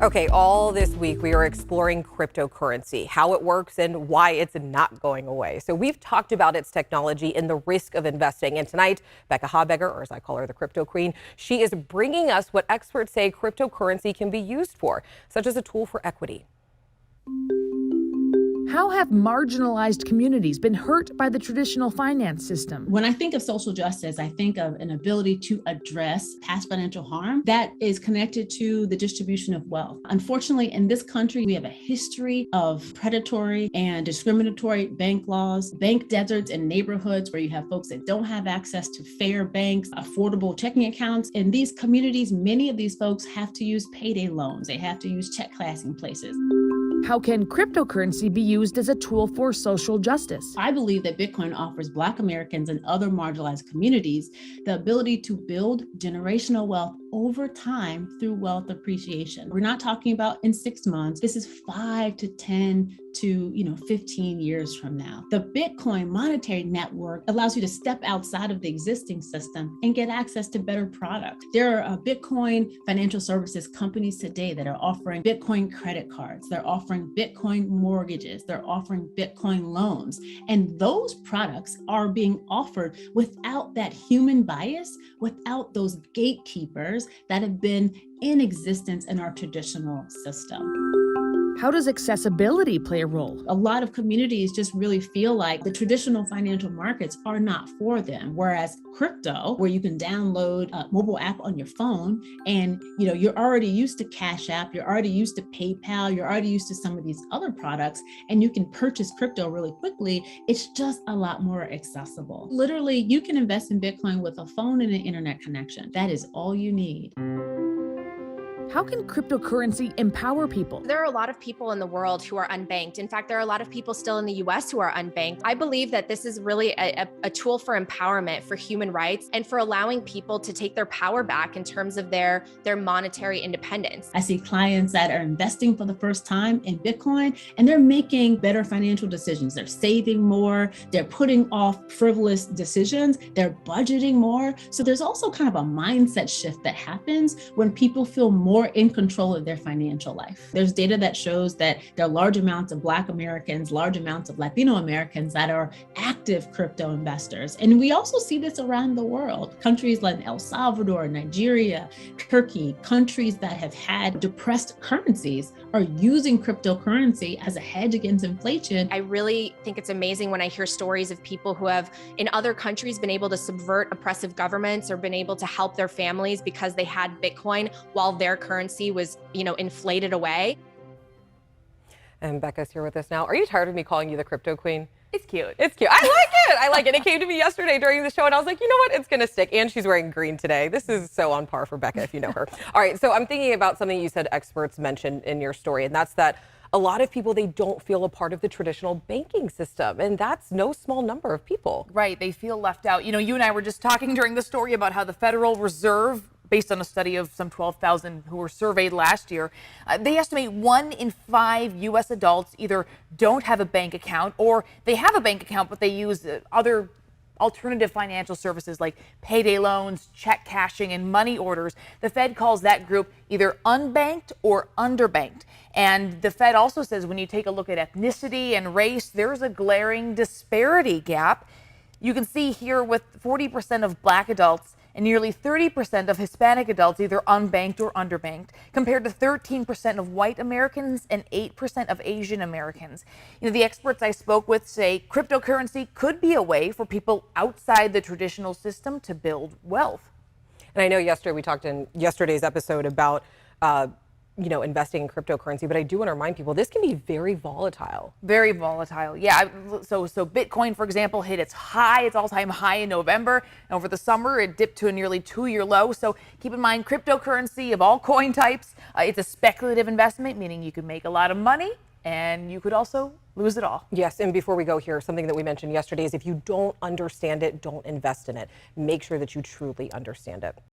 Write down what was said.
Okay, all this week we are exploring cryptocurrency, how it works and why it's not going away. So we've talked about its technology and the risk of investing. And tonight, Becca Habegger, or as I call her, the crypto queen, she is bringing us what experts say cryptocurrency can be used for, such as a tool for equity. How have marginalized communities been hurt by the traditional finance system? When I think of social justice, I think of an ability to address past financial harm that is connected to the distribution of wealth. Unfortunately, in this country, we have a history of predatory and discriminatory bank laws, bank deserts in neighborhoods where you have folks that don't have access to fair banks, affordable checking accounts. In these communities, many of these folks have to use payday loans. They have to use check classing places. How can cryptocurrency be used as a tool for social justice? I believe that Bitcoin offers Black Americans and other marginalized communities the ability to build generational wealth over time through wealth appreciation. We're not talking about in 6 months. This is 5 to 10 to 15 years from now. The Bitcoin monetary network allows you to step outside of the existing system and get access to better products. There are Bitcoin financial services companies today that are offering Bitcoin credit cards. They're offering Bitcoin mortgages. They're offering Bitcoin loans. And those products are being offered without that human bias, without those gatekeepers that have been in existence in our traditional system. How does accessibility play a role? A lot of communities just really feel like the traditional financial markets are not for them. Whereas crypto, where you can download a mobile app on your phone and you're already used to Cash App, you're already used to PayPal, you're already used to some of these other products, and you can purchase crypto really quickly. It's just a lot more accessible. Literally, you can invest in Bitcoin with a phone and an internet connection. That is all you need. How can cryptocurrency empower people? There are a lot of people in the world who are unbanked. In fact, there are a lot of people still in the US who are unbanked. I believe that this is really a tool for empowerment for human rights and for allowing people to take their power back in terms of their monetary independence. I see clients that are investing for the first time in Bitcoin and they're making better financial decisions. They're saving more, they're putting off frivolous decisions, they're budgeting more. So there's also kind of a mindset shift that happens when people feel more in control of their financial life. There's data that shows that there are large amounts of Black Americans, large amounts of Latino Americans that are active crypto investors. And we also see this around the world. Countries like El Salvador, Nigeria, Turkey, countries that have had depressed currencies are using cryptocurrency as a hedge against inflation. I really think it's amazing when I hear stories of people who have in other countries been able to subvert oppressive governments or been able to help their families because they had Bitcoin while their currency was, inflated away. And Becca's here with us now. Are you tired of me calling you the crypto queen? It's cute. It's cute. I like it. I like it. It came to me yesterday during the show and I was like, you know what? It's going to stick. And she's wearing green today. This is so on par for Becca if you know her. All right. So I'm thinking about something you said experts mentioned in your story, and that's that a lot of people, they don't feel a part of the traditional banking system. And that's no small number of people. Right. They feel left out. You and I were just talking during the story about how the Federal Reserve, based on a study of some 12,000 who were surveyed last year, they estimate 1 in 5 U.S. adults either don't have a bank account or they have a bank account, but they use other alternative financial services like payday loans, check cashing, and money orders. The Fed calls that group either unbanked or underbanked. And the Fed also says when you take a look at ethnicity and race, there's a glaring disparity gap. You can see here with 40% of Black adults and nearly 30% of Hispanic adults either unbanked or underbanked, compared to 13% of white Americans and 8% of Asian Americans. The experts I spoke with say cryptocurrency could be a way for people outside the traditional system to build wealth. And I know yesterday we talked in yesterday's episode about investing in cryptocurrency, but I do want to remind people this can be very volatile. Very volatile. Yeah. So Bitcoin, for example, hit its all-time high in November. And over the summer, it dipped to a nearly 2-year low. So keep in mind, cryptocurrency of all coin types, it's a speculative investment, meaning you could make a lot of money and you could also lose it all. Yes, and before we go here, something that we mentioned yesterday is if you don't understand it, don't invest in it. Make sure that you truly understand it.